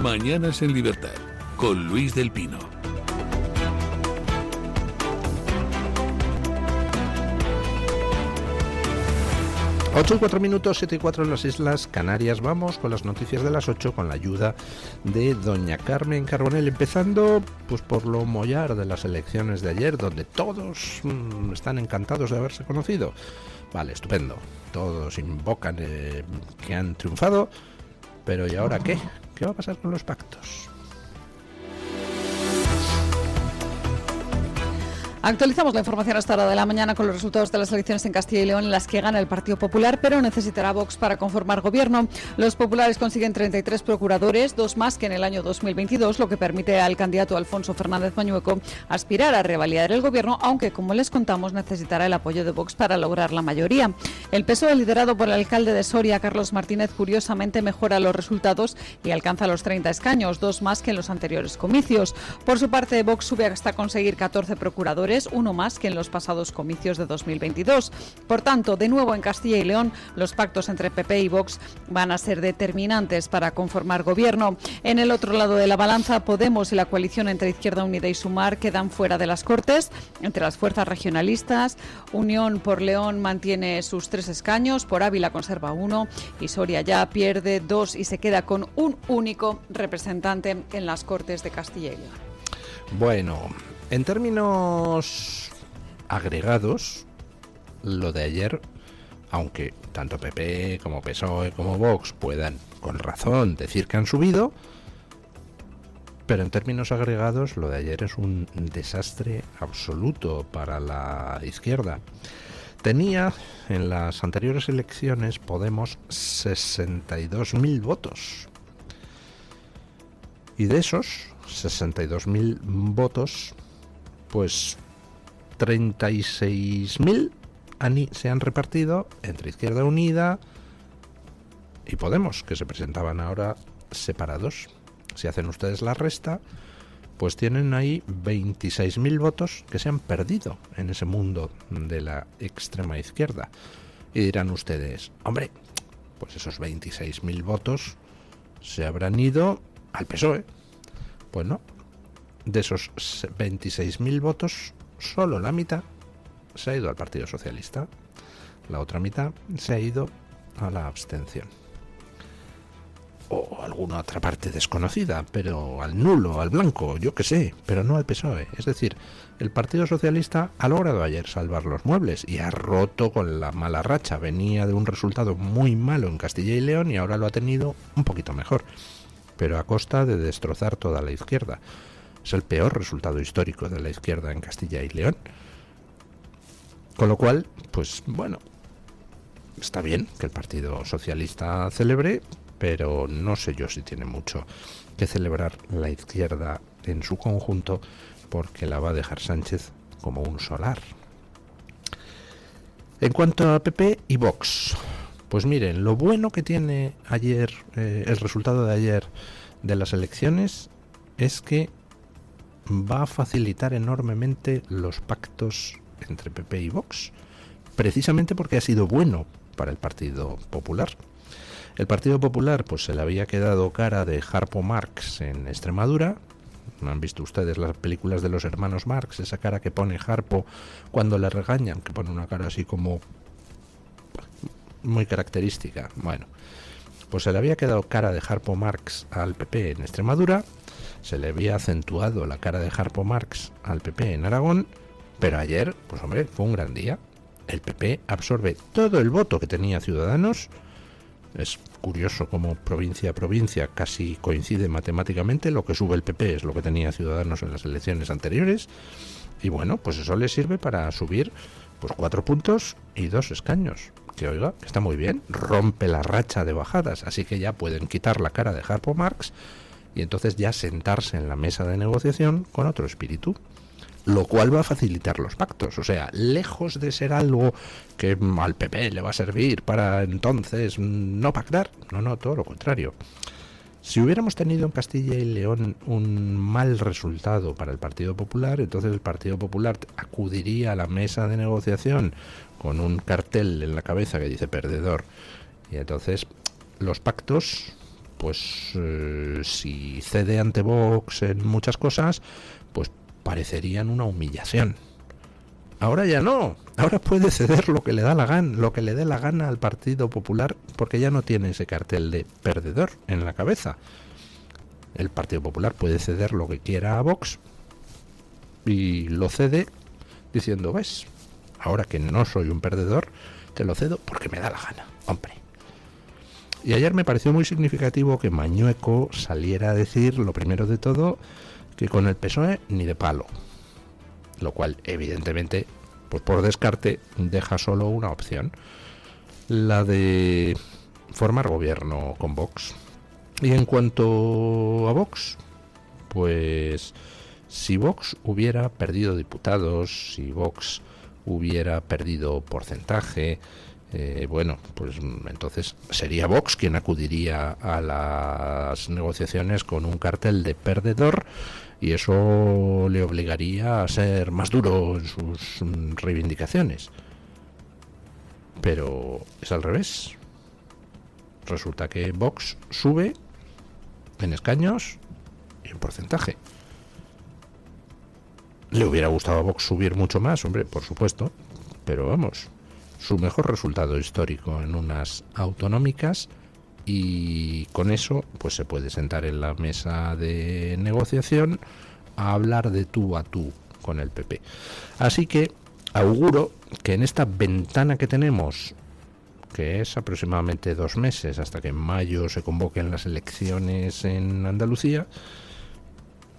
Mañanas en Libertad, con Luis del Pino. 8:04, 7:04 en las Islas Canarias. Vamos con las noticias de las 8 con la ayuda de doña Carmen Carbonell, empezando pues por lo mollar de las elecciones de ayer, donde todos están encantados de haberse conocido. Vale, estupendo. Todos invocan que han triunfado, pero ¿y ahora qué? ¿Qué va a pasar con los pactos? Actualizamos la información hasta hora de la mañana con los resultados de las elecciones en Castilla y León, en las que gana el Partido Popular, pero necesitará Vox para conformar gobierno. Los populares consiguen 33 procuradores, 2 más que en el año 2022, lo que permite al candidato Alfonso Fernández Mañueco aspirar a revalidar el gobierno, aunque, como les contamos, necesitará el apoyo de Vox para lograr la mayoría. El PSOE, liderado por el alcalde de Soria, Carlos Martínez, curiosamente mejora los resultados y alcanza los 30 escaños, 2 más que en los anteriores comicios. Por su parte, Vox sube hasta conseguir 14 procuradores, 1 más que en los pasados comicios de 2022. Por tanto, de nuevo en Castilla y León, los pactos entre PP y Vox van a ser determinantes para conformar gobierno. En el otro lado de la balanza, Podemos y la coalición entre Izquierda Unida y Sumar quedan fuera de las Cortes. Entre las fuerzas regionalistas, Unión por León mantiene sus 3 escaños, por Ávila conserva 1 y Soria ya pierde 2 y se queda con un único representante en las Cortes de Castilla y León. Bueno, en términos agregados, lo de ayer, aunque tanto PP como PSOE como Vox puedan con razón decir que han subido, pero en términos agregados lo de ayer es un desastre absoluto para la izquierda. Tenía en las anteriores elecciones Podemos 62.000 votos. Y de esos 62.000 votos, pues 36.000 se han repartido entre Izquierda Unida y Podemos, que se presentaban ahora separados. Si hacen ustedes la resta, pues tienen ahí 26.000 votos que se han perdido en ese mundo de la extrema izquierda. Y dirán ustedes, hombre, pues esos 26.000 votos se habrán ido al PSOE. Pues no, de esos 26.000 votos, solo la mitad se ha ido al Partido Socialista, la otra mitad se ha ido a la abstención. O alguna otra parte desconocida, pero al nulo, al blanco, yo qué sé, pero no al PSOE. Es decir, el Partido Socialista ha logrado ayer salvar los muebles y ha roto con la mala racha. Venía de un resultado muy malo en Castilla y León y ahora lo ha tenido un poquito mejor, pero a costa de destrozar toda la izquierda. Es el peor resultado histórico de la izquierda en Castilla y León. Con lo cual, pues bueno, está bien que el Partido Socialista celebre, pero no sé yo si tiene mucho que celebrar la izquierda en su conjunto, porque la va a dejar Sánchez como un solar. En cuanto a PP y Vox, pues miren, lo bueno que tiene ayer, el resultado de ayer de las elecciones, es que va a facilitar enormemente los pactos entre PP y Vox, precisamente porque ha sido bueno para el Partido Popular. El Partido Popular pues se le había quedado cara de Harpo Marx en Extremadura. ¿Han visto ustedes las películas de los hermanos Marx? Esa cara que pone Harpo cuando le regañan, que pone una cara así como muy característica. Bueno, pues se le había quedado cara de Harpo Marx al PP en Extremadura, se le había acentuado la cara de Harpo Marx al PP en Aragón, pero ayer, pues hombre, fue un gran día. El PP absorbe todo el voto que tenía Ciudadanos. Es curioso cómo provincia a provincia casi coincide matemáticamente. Lo que sube el PP es lo que tenía Ciudadanos en las elecciones anteriores. Y bueno, pues eso le sirve para subir pues 4 puntos y 2 escaños. Que oiga, que está muy bien, rompe la racha de bajadas, así que ya pueden quitar la cara de Harpo Marx y entonces ya sentarse en la mesa de negociación con otro espíritu, lo cual va a facilitar los pactos. O sea, lejos de ser algo que al PP le va a servir para entonces no pactar, no, todo lo contrario. Si hubiéramos tenido en Castilla y León un mal resultado para el Partido Popular, entonces el Partido Popular acudiría a la mesa de negociación con un cartel en la cabeza que dice perdedor, y entonces los pactos pues si cede ante Vox en muchas cosas, pues parecerían una humillación. Ahora ya no, ahora puede ceder lo que le da la gana, lo que le dé la gana al Partido Popular, porque ya no tiene ese cartel de perdedor en la cabeza. El Partido Popular puede ceder lo que quiera a Vox y lo cede diciendo, ves, ahora que no soy un perdedor, te lo cedo porque me da la gana, hombre. Y ayer me pareció muy significativo que Mañueco saliera a decir, lo primero de todo, que con el PSOE ni de palo. Lo cual, evidentemente, pues por descarte, deja solo una opción, la de formar gobierno con Vox. Y en cuanto a Vox, pues si Vox hubiera perdido diputados, si Vox hubiera perdido porcentaje, bueno, pues entonces sería Vox quien acudiría a las negociaciones con un cartel de perdedor, y eso le obligaría a ser más duro en sus reivindicaciones. Pero es al revés. Resulta que Vox sube en escaños y en porcentaje. Le hubiera gustado a Vox subir mucho más, hombre, por supuesto, pero vamos, su mejor resultado histórico en unas autonómicas, y con eso pues se puede sentar en la mesa de negociación a hablar de tú a tú con el PP. Así que auguro que en esta ventana que tenemos, que es aproximadamente 2 meses hasta que en mayo se convoquen las elecciones en Andalucía,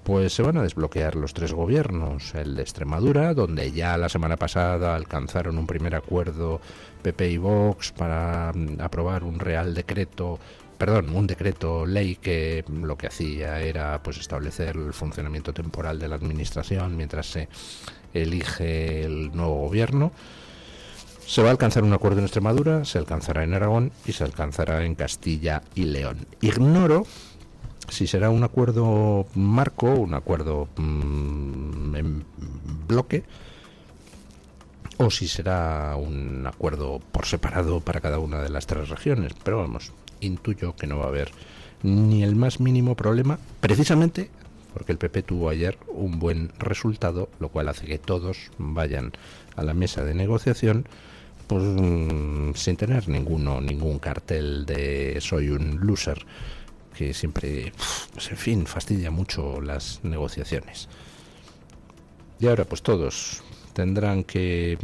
pues se van a desbloquear los 3 gobiernos. El de Extremadura, donde ya la semana pasada alcanzaron un primer acuerdo PP y Vox para aprobar un decreto ley que lo que hacía era pues establecer el funcionamiento temporal de la administración mientras se elige el nuevo gobierno. Se va a alcanzar un acuerdo en Extremadura, se alcanzará en Aragón y se alcanzará en Castilla y León. Ignoro si será un acuerdo marco, un acuerdo en bloque, o si será un acuerdo por separado para cada una de las 3 regiones. Pero vamos, intuyo que no va a haber ni el más mínimo problema, precisamente porque el PP tuvo ayer un buen resultado, lo cual hace que todos vayan a la mesa de negociación pues sin tener ningún cartel de soy un loser, que siempre, pues en fin, fastidia mucho las negociaciones. Y ahora pues todos tendrán que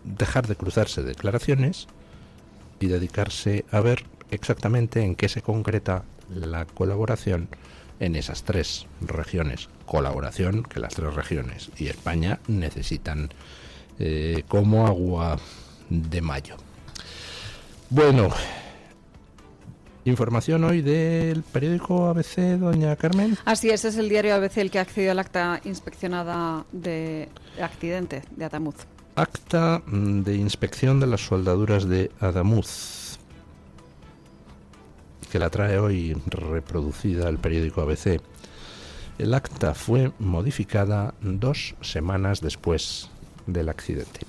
dejar de cruzarse declaraciones y dedicarse a ver exactamente en qué se concreta la colaboración en esas 3 regiones. Colaboración que las 3 regiones y España necesitan como agua de mayo. Bueno, información hoy del periódico ABC, doña Carmen. Así es el diario ABC el que ha accedido al acta inspeccionada de accidente de Adamuz. Acta de inspección de las soldaduras de Adamuz, que la trae hoy reproducida el periódico ABC. El acta fue modificada 2 semanas después del accidente.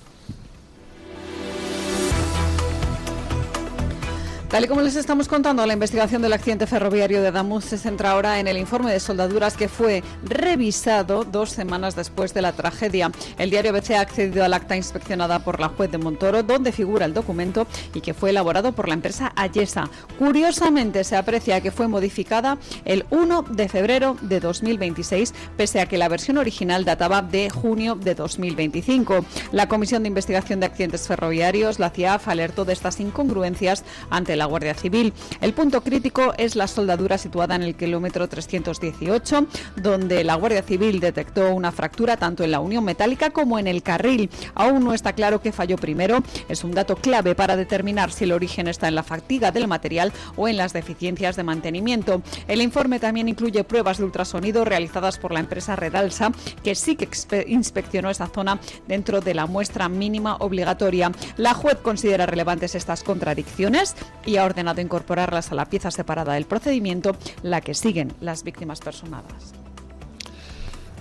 Tal y como les estamos contando, la investigación del accidente ferroviario de Adamuz se centra ahora en el informe de soldaduras que fue revisado 2 semanas después de la tragedia. El diario ABC ha accedido al acta inspeccionada por la juez de Montoro, donde figura el documento y que fue elaborado por la empresa Ayesa. Curiosamente, se aprecia que fue modificada el 1 de febrero de 2026, pese a que la versión original databa de junio de 2025. La Comisión de Investigación de Accidentes Ferroviarios, la CIAF, alertó de estas incongruencias ante la Guardia Civil. El punto crítico es la soldadura situada en el kilómetro 318, donde la Guardia Civil detectó una fractura tanto en la unión metálica como en el carril. Aún no está claro qué falló primero. Es un dato clave para determinar si el origen está en la fatiga del material o en las deficiencias de mantenimiento. El informe también incluye pruebas de ultrasonido realizadas por la empresa Redalsa, que sí que inspeccionó esa zona dentro de la muestra mínima obligatoria. La juez considera relevantes estas contradicciones y ha ordenado incorporarlas a la pieza separada del procedimiento, la que siguen las víctimas personadas.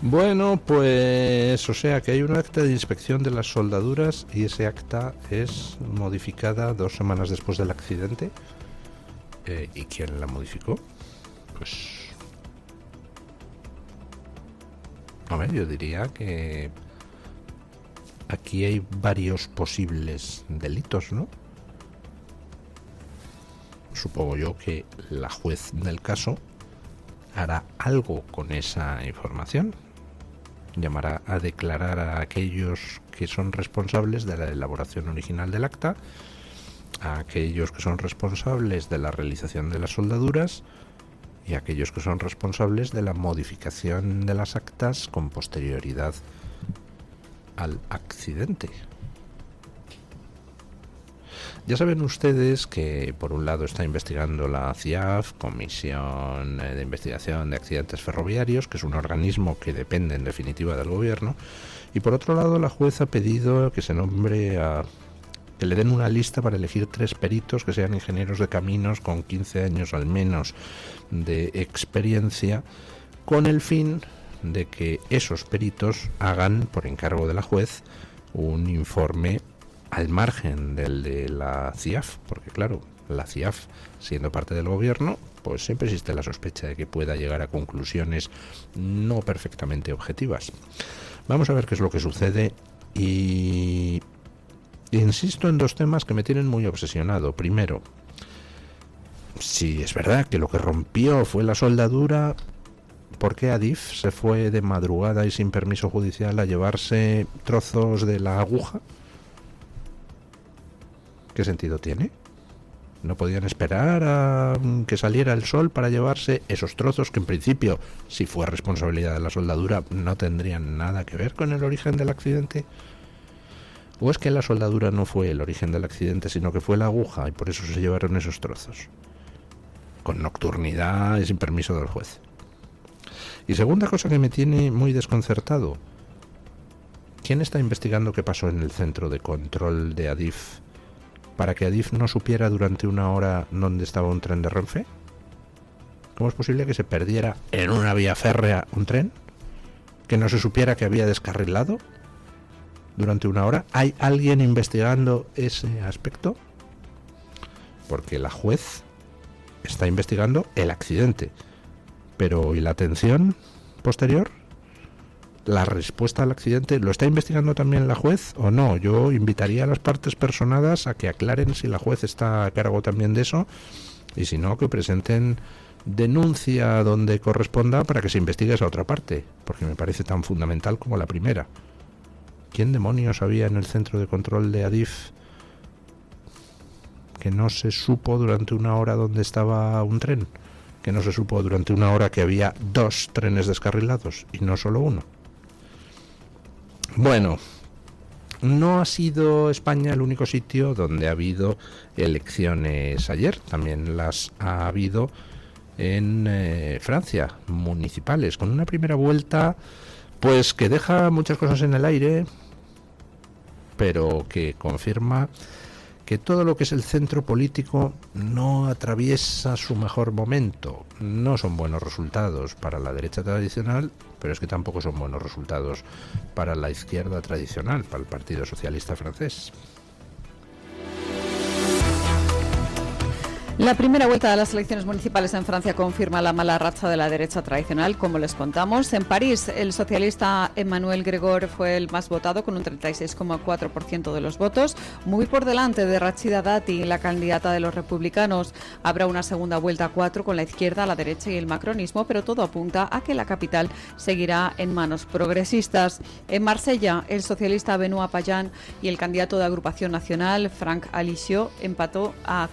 Bueno, pues o sea que hay un acta de inspección de las soldaduras y ese acta es modificada 2 semanas después del accidente. ¿Y quién la modificó? Pues... hombre, yo diría que aquí hay varios posibles delitos, ¿no? Supongo yo que la juez del caso hará algo con esa información. Llamará a declarar a aquellos que son responsables de la elaboración original del acta, a aquellos que son responsables de la realización de las soldaduras y a aquellos que son responsables de la modificación de las actas con posterioridad al accidente. Ya saben ustedes que por un lado está investigando la CIAF, Comisión de Investigación de Accidentes Ferroviarios, que es un organismo que depende en definitiva del gobierno, y por otro lado la juez ha pedido que se nombre que le den una lista para elegir 3 peritos que sean ingenieros de caminos con 15 años al menos de experiencia, con el fin de que esos peritos hagan, por encargo de la juez, un informe al margen del de la CIAF, porque claro, la CIAF, siendo parte del gobierno, pues siempre existe la sospecha de que pueda llegar a conclusiones no perfectamente objetivas. Vamos a ver qué es lo que sucede y insisto en 2 temas que me tienen muy obsesionado. Primero, si es verdad que lo que rompió fue la soldadura, ¿por qué Adif se fue de madrugada y sin permiso judicial a llevarse trozos de la aguja? ¿Qué sentido tiene? ¿No podían esperar a que saliera el sol para llevarse esos trozos que en principio, si fue responsabilidad de la soldadura, no tendrían nada que ver con el origen del accidente? ¿O es que la soldadura no fue el origen del accidente, sino que fue la aguja y por eso se llevaron esos trozos? Con nocturnidad y sin permiso del juez. Y segunda cosa que me tiene muy desconcertado. ¿Quién está investigando qué pasó en el centro de control de Adif para que Adif no supiera durante una hora dónde estaba un tren de Renfe? ¿Cómo es posible que se perdiera en una vía férrea un tren? ¿Que no se supiera que había descarrilado durante una hora? ¿Hay alguien investigando ese aspecto? Porque la juez está investigando el accidente, pero ¿y la atención posterior? ¿La respuesta al accidente lo está investigando también la juez o no? Yo invitaría a las partes personadas a que aclaren si la juez está a cargo también de eso y si no, que presenten denuncia donde corresponda para que se investigue esa otra parte, porque me parece tan fundamental como la primera. ¿Quién demonios había en el centro de control de Adif que no se supo durante una hora dónde estaba un tren? Que no se supo durante una hora que había 2 trenes descarrilados y no solo uno. Bueno, no ha sido España el único sitio donde ha habido elecciones ayer. También las ha habido en Francia, municipales, con una primera vuelta pues que deja muchas cosas en el aire, pero que confirma que todo lo que es el centro político no atraviesa su mejor momento. No son buenos resultados para la derecha tradicional, pero es que tampoco son buenos resultados para la izquierda tradicional, para el Partido Socialista francés. La primera vuelta de las elecciones municipales en Francia confirma la mala racha de la derecha tradicional, como les contamos. En París, el socialista Emmanuel Gregor fue el más votado, con un 36,4% de los votos, muy por delante de Rachida Dati, la candidata de los republicanos. Habrá una segunda vuelta a 4 con la izquierda, la derecha y el macronismo, pero todo apunta a que la capital seguirá en manos progresistas. En Marsella, el socialista Benoît Payan y el candidato de Agrupación Nacional, Franck Alicio, empató a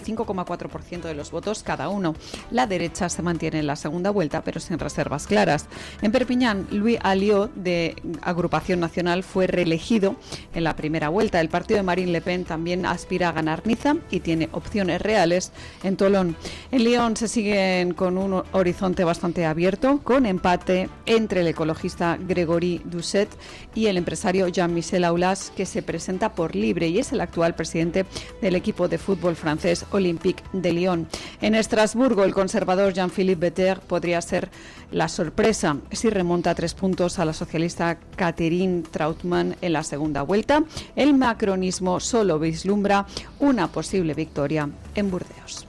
35,4% de los votos cada uno. La derecha se mantiene en la segunda vuelta, pero sin reservas claras. En Perpiñán, Louis Alliot, de Agrupación Nacional, fue reelegido en la primera vuelta. El partido de Marine Le Pen también aspira a ganar Niza y tiene opciones reales en Tolón. En Lyon se siguen con un horizonte bastante abierto, con empate entre el ecologista Grégory Doucet y el empresario Jean-Michel Aulas, que se presenta por libre y es el actual presidente del equipo de fútbol francés Olympique de Lyon. En Estrasburgo, el conservador Jean-Philippe Better podría ser la sorpresa si remonta 3 puntos a la socialista Catherine Trautmann en la segunda vuelta. El macronismo solo vislumbra una posible victoria en Burdeos.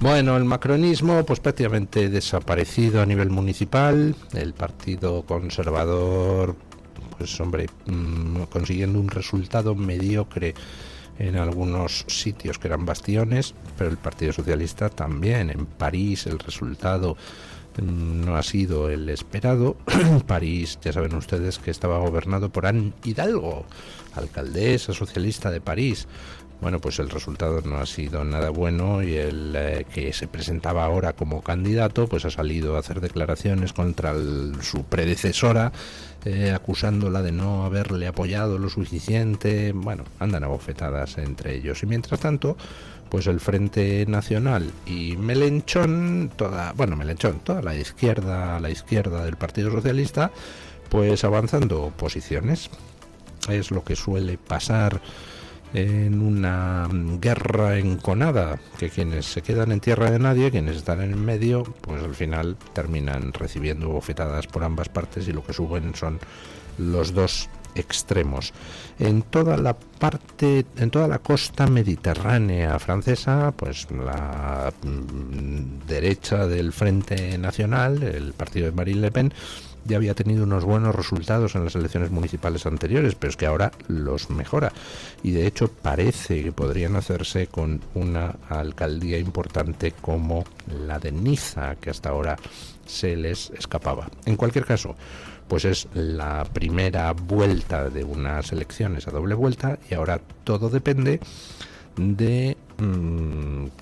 Bueno, el macronismo pues prácticamente desaparecido a nivel municipal, el Partido Conservador pues hombre, consiguiendo un resultado mediocre en algunos sitios que eran bastiones, pero el Partido Socialista también. En París el resultado no ha sido el esperado. París, ya saben ustedes que estaba gobernado por Anne Hidalgo, alcaldesa socialista de París. Bueno, pues el resultado no ha sido nada bueno y el que se presentaba ahora como candidato pues ha salido a hacer declaraciones contra su predecesora, acusándola de no haberle apoyado lo suficiente. Bueno, andan a bofetadas entre ellos. Y mientras tanto, pues el Frente Nacional y Melenchón, toda la izquierda del Partido Socialista, pues avanzando posiciones. Es lo que suele pasar en una guerra enconada, que quienes se quedan en tierra de nadie, quienes están en el medio, pues al final terminan recibiendo bofetadas por ambas partes y lo que suben son los dos extremos. En toda la costa mediterránea francesa, pues la derecha del Frente Nacional, el partido de Marine Le Pen, ya había tenido unos buenos resultados en las elecciones municipales anteriores, pero es que ahora los mejora y de hecho parece que podrían hacerse con una alcaldía importante como la de Niza, que hasta ahora se les escapaba. En cualquier caso, pues es la primera vuelta de unas elecciones a doble vuelta y ahora todo depende de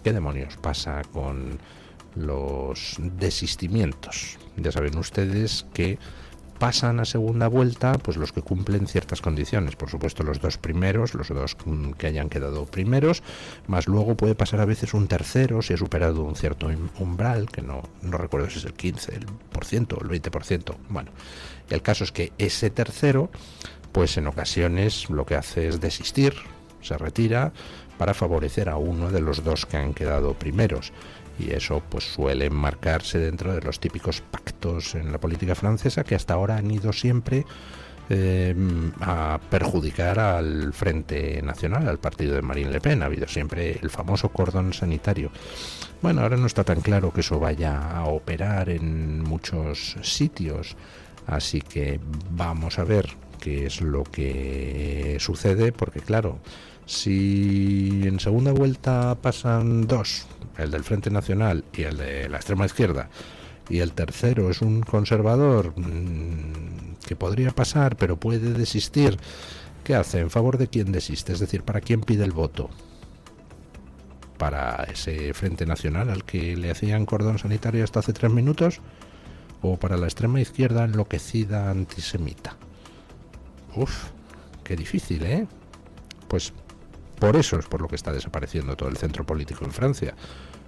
qué demonios pasa con los desistimientos. Ya saben ustedes que pasan a segunda vuelta pues los que cumplen ciertas condiciones, por supuesto los dos primeros, los dos que hayan quedado primeros, más luego puede pasar a veces un tercero si ha superado un cierto umbral, que no recuerdo si es el 15%, el 20%, bueno, el caso es que ese tercero pues en ocasiones lo que hace es desistir, se retira para favorecer a uno de los dos que han quedado primeros. Y eso pues suele marcarse dentro de los típicos pactos en la política francesa que hasta ahora han ido siempre a perjudicar al Frente Nacional, al partido de Marine Le Pen. Ha habido siempre el famoso cordón sanitario. Bueno, ahora no está tan claro que eso vaya a operar en muchos sitios, así que vamos a ver qué es lo que sucede, porque claro, si en segunda vuelta pasan dos, el del Frente Nacional y el de la extrema izquierda, y el tercero es un conservador que podría pasar pero puede desistir, ¿qué hace? ¿En favor de quién desiste? Es decir, ¿para quién pide el voto? ¿Para ese Frente Nacional al que le hacían cordón sanitario hasta hace 3 minutos? ¿O para la extrema izquierda enloquecida antisemita? Uf, qué difícil, ¿eh? Pues por eso es por lo que está desapareciendo todo el centro político en Francia,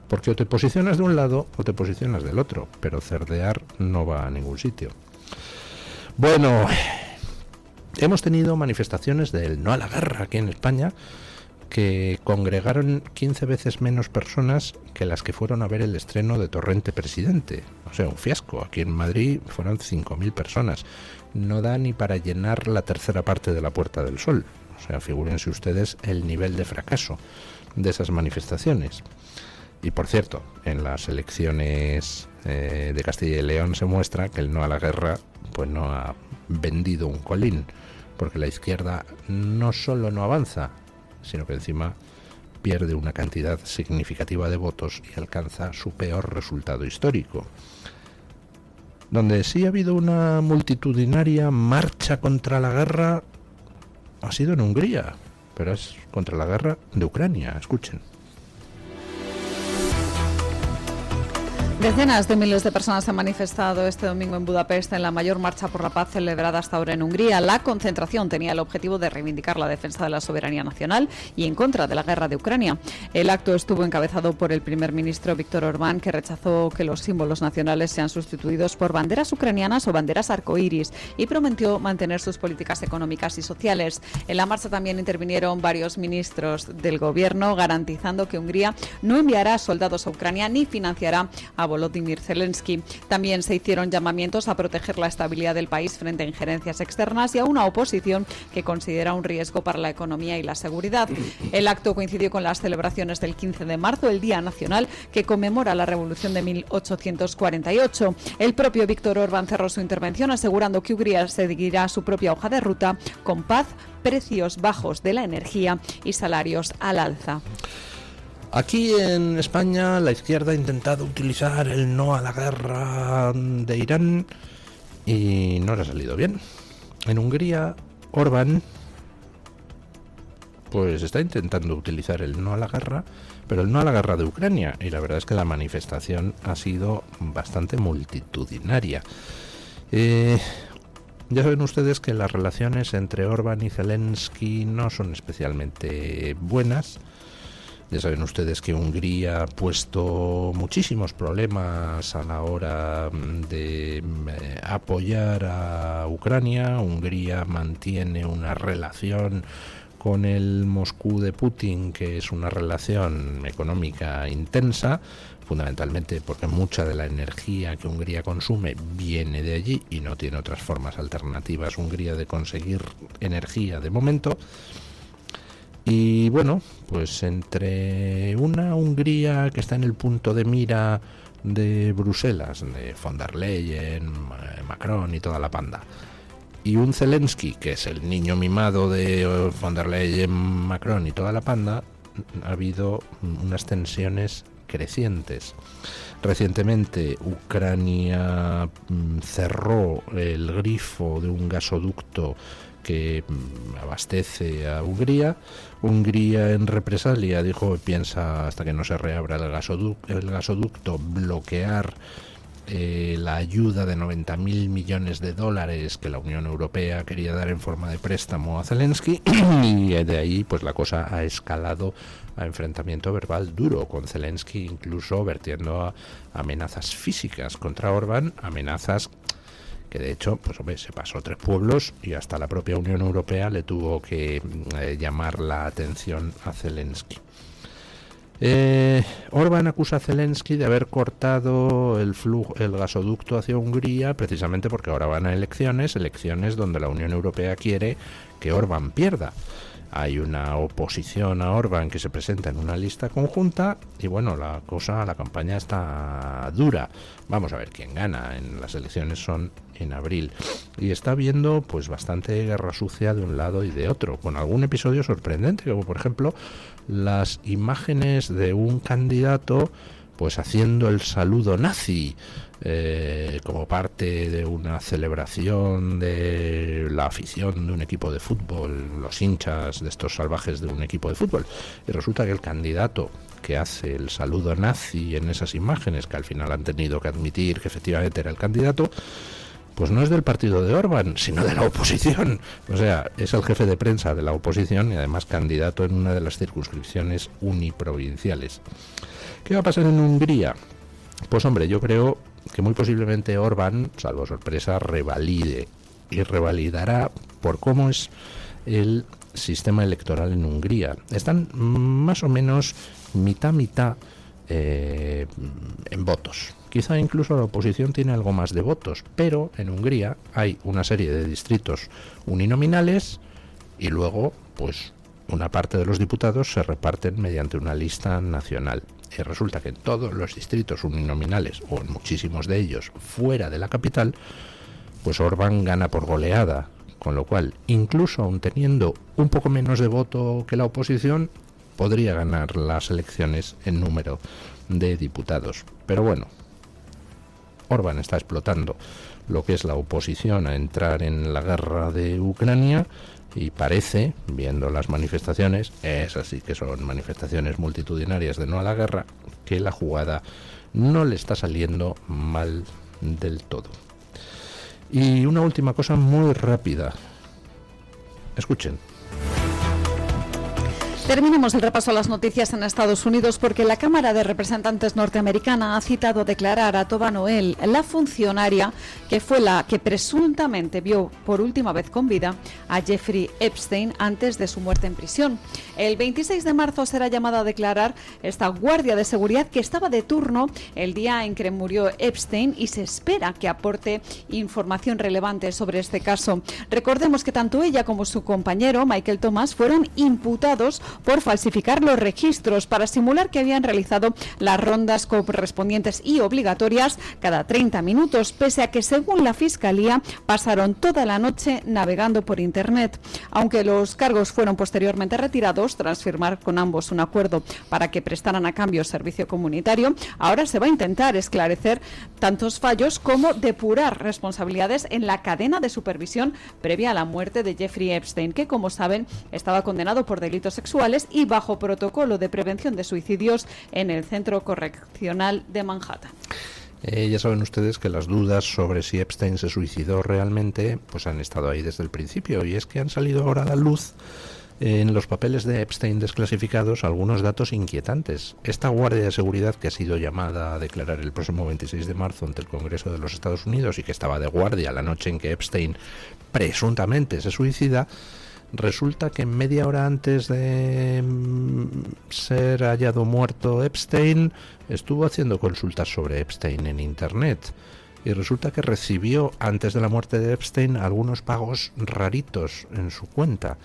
porque o te posicionas de un lado o te posicionas del otro, pero cerdear no va a ningún sitio. Bueno, hemos tenido manifestaciones del no a la guerra aquí en España que congregaron 15 veces menos personas que las que fueron a ver el estreno de Torrente Presidente. O sea, un fiasco. Aquí en Madrid fueron 5.000 personas. No da ni para llenar la tercera parte de la Puerta del Sol. O sea, figúrense ustedes el nivel de fracaso de esas manifestaciones. Y por cierto, en las elecciones de Castilla y León se muestra que el no a la guerra pues no ha vendido un colín, porque la izquierda no solo no avanza, sino que encima pierde una cantidad significativa de votos y alcanza su peor resultado histórico. Donde sí ha habido una multitudinaria marcha contra la guerra ha sido en Hungría, pero es contra la guerra de Ucrania. Escuchen. Decenas de miles de personas se han manifestado este domingo en Budapest en la mayor marcha por la paz celebrada hasta ahora en Hungría. La concentración tenía el objetivo de reivindicar la defensa de la soberanía nacional y en contra de la guerra de Ucrania. El acto estuvo encabezado por el primer ministro Viktor Orbán, que rechazó que los símbolos nacionales sean sustituidos por banderas ucranianas o banderas arcoíris y prometió mantener sus políticas económicas y sociales. En la marcha también intervinieron varios ministros del gobierno, garantizando que Hungría no enviará soldados a Ucrania ni financiará a Volodymyr Zelensky. También se hicieron llamamientos a proteger la estabilidad del país frente a injerencias externas y a una oposición que considera un riesgo para la economía y la seguridad. El acto coincidió con las celebraciones del 15 de marzo, el Día Nacional, que conmemora la Revolución de 1848. El propio Víctor Orbán cerró su intervención asegurando que Hungría seguirá su propia hoja de ruta con paz, precios bajos de la energía y salarios al alza. Aquí en España la izquierda ha intentado utilizar el no a la guerra de Irán y no le ha salido bien. En Hungría, Orbán pues está intentando utilizar el no a la guerra, pero el no a la guerra de Ucrania, y la verdad es que la manifestación ha sido bastante multitudinaria. Ya saben ustedes que las relaciones entre Orbán y Zelensky no son especialmente buenas. Ya saben ustedes que Hungría ha puesto muchísimos problemas a la hora de apoyar a Ucrania. Hungría mantiene una relación con el Moscú de Putin, que es una relación económica intensa, fundamentalmente porque mucha de la energía que Hungría consume viene de allí y no tiene otras formas alternativas Hungría de conseguir energía de momento. Y bueno, pues entre una Hungría que está en el punto de mira de Bruselas, de von der Leyen, Macron y toda la panda, y un Zelensky, que es el niño mimado de von der Leyen, Macron y toda la panda, ha habido unas tensiones crecientes. Recientemente Ucrania cerró el grifo de un gasoducto que abastece a Hungría. Hungría en represalia dijo que piensa, hasta que no se reabra el gasoducto, bloquear la ayuda de 90.000 millones de dólares que la Unión Europea quería dar en forma de préstamo a Zelensky, y de ahí pues la cosa ha escalado a enfrentamiento verbal duro, con Zelensky incluso vertiendo a amenazas físicas contra Orbán, amenazas que de hecho, pues hombre, se pasó 3 pueblos y hasta la propia Unión Europea le tuvo que llamar la atención a Zelensky. Orbán acusa a Zelensky de haber cortado el gasoducto hacia Hungría precisamente porque ahora van a elecciones donde la Unión Europea quiere que Orbán pierda. Hay una oposición a Orbán que se presenta en una lista conjunta y bueno, la campaña está dura. Vamos a ver quién gana. Las elecciones son en abril y está habiendo pues bastante guerra sucia de un lado y de otro, con algún episodio sorprendente, como por ejemplo las imágenes de un candidato pues haciendo el saludo nazi como parte de una celebración de la afición de un equipo de fútbol, los hinchas de estos salvajes de un equipo de fútbol, y resulta que el candidato que hace el saludo nazi en esas imágenes, que al final han tenido que admitir que efectivamente era el candidato, pues no es del partido de Orbán, sino de la oposición. O sea, es el jefe de prensa de la oposición y además candidato en una de las circunscripciones uniprovinciales. ¿Qué va a pasar en Hungría? Pues hombre, yo creo que muy posiblemente Orbán, salvo sorpresa, revalide, y revalidará por cómo es el sistema electoral en Hungría. Están más o menos mitad en votos. Quizá incluso la oposición tiene algo más de votos, pero en Hungría hay una serie de distritos uninominales y luego pues una parte de los diputados se reparten mediante una lista nacional. Y resulta que en todos los distritos uninominales, o en muchísimos de ellos fuera de la capital, pues Orbán gana por goleada, con lo cual, incluso aun teniendo un poco menos de voto que la oposición, podría ganar las elecciones en número de diputados. Pero bueno, Orbán está explotando lo que es la oposición a entrar en la guerra de Ucrania y parece, viendo las manifestaciones, esas sí que son manifestaciones multitudinarias de no a la guerra, que la jugada no le está saliendo mal del todo. Y una última cosa muy rápida. Escuchen. Terminemos el repaso a las noticias en Estados Unidos porque la Cámara de Representantes norteamericana ha citado a declarar a Tova Noel, la funcionaria que fue la que presuntamente vio por última vez con vida a Jeffrey Epstein antes de su muerte en prisión. El 26 de marzo será llamada a declarar esta guardia de seguridad que estaba de turno el día en que murió Epstein y se espera que aporte información relevante sobre este caso. Recordemos que tanto ella como su compañero Michael Thomas fueron imputados por falsificar los registros para simular que habían realizado las rondas correspondientes y obligatorias cada 30 minutos, pese a que, según la Fiscalía, pasaron toda la noche navegando por Internet. Aunque los cargos fueron posteriormente retirados tras firmar con ambos un acuerdo para que prestaran a cambio servicio comunitario, ahora se va a intentar esclarecer tantos fallos como depurar responsabilidades en la cadena de supervisión previa a la muerte de Jeffrey Epstein, que, como saben, estaba condenado por delitos sexuales y bajo protocolo de prevención de suicidios en el Centro Correccional de Manhattan. Ya saben ustedes que las dudas sobre si Epstein se suicidó realmente pues han estado ahí desde el principio, y es que han salido ahora a la luz en los papeles de Epstein desclasificados algunos datos inquietantes. Esta guardia de seguridad que ha sido llamada a declarar el próximo 26 de marzo ante el Congreso de los Estados Unidos y que estaba de guardia la noche en que Epstein presuntamente se suicida, resulta que media hora antes de ser hallado muerto Epstein, estuvo haciendo consultas sobre Epstein en Internet. Y resulta que recibió, antes de la muerte de Epstein, algunos pagos raritos en su cuenta.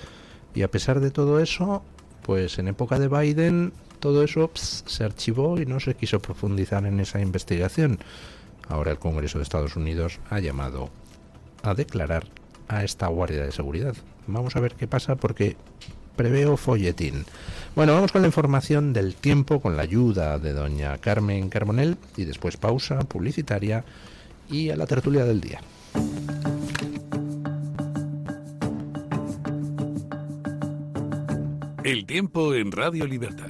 Y a pesar de todo eso, pues en época de Biden, todo eso se archivó y no se quiso profundizar en esa investigación. Ahora el Congreso de Estados Unidos ha llamado a declarar a esta guardia de seguridad. Vamos a ver qué pasa porque preveo folletín. Bueno, vamos con la información del tiempo con la ayuda de doña Carmen Carbonell y después pausa publicitaria y a la tertulia del día. El tiempo en Radio Libertad.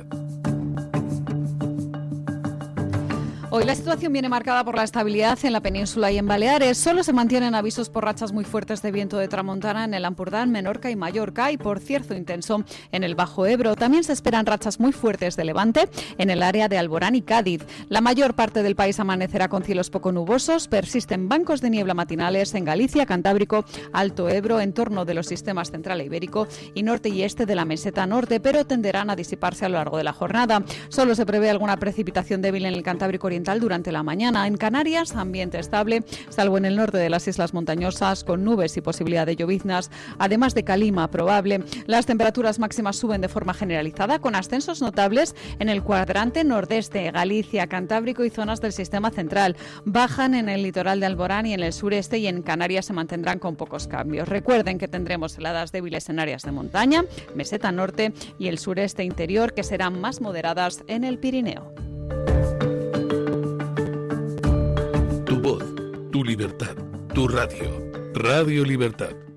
Hoy la situación viene marcada por la estabilidad en la península y en Baleares. Solo se mantienen avisos por rachas muy fuertes de viento de tramontana en el Ampurdán, Menorca y Mallorca y por cierzo intenso en el Bajo Ebro. También se esperan rachas muy fuertes de levante en el área de Alborán y Cádiz. La mayor parte del país amanecerá con cielos poco nubosos. Persisten bancos de niebla matinales en Galicia, Cantábrico, Alto Ebro, en torno de los sistemas central e ibérico y norte y este de la meseta norte, pero tenderán a disiparse a lo largo de la jornada. Solo se prevé alguna precipitación débil en el Cantábrico Oriental durante la mañana. En Canarias, ambiente estable, salvo en el norte de las islas montañosas, con nubes y posibilidad de lloviznas, además de calima probable. Las temperaturas máximas suben de forma generalizada, con ascensos notables en el cuadrante nordeste, Galicia, Cantábrico y zonas del sistema central. Bajan en el litoral de Alborán y en el sureste, y en Canarias se mantendrán con pocos cambios. Recuerden que tendremos heladas débiles en áreas de montaña, meseta norte y el sureste interior, que serán más moderadas en el Pirineo. Tu voz, tu libertad, tu radio. Radio Libertad.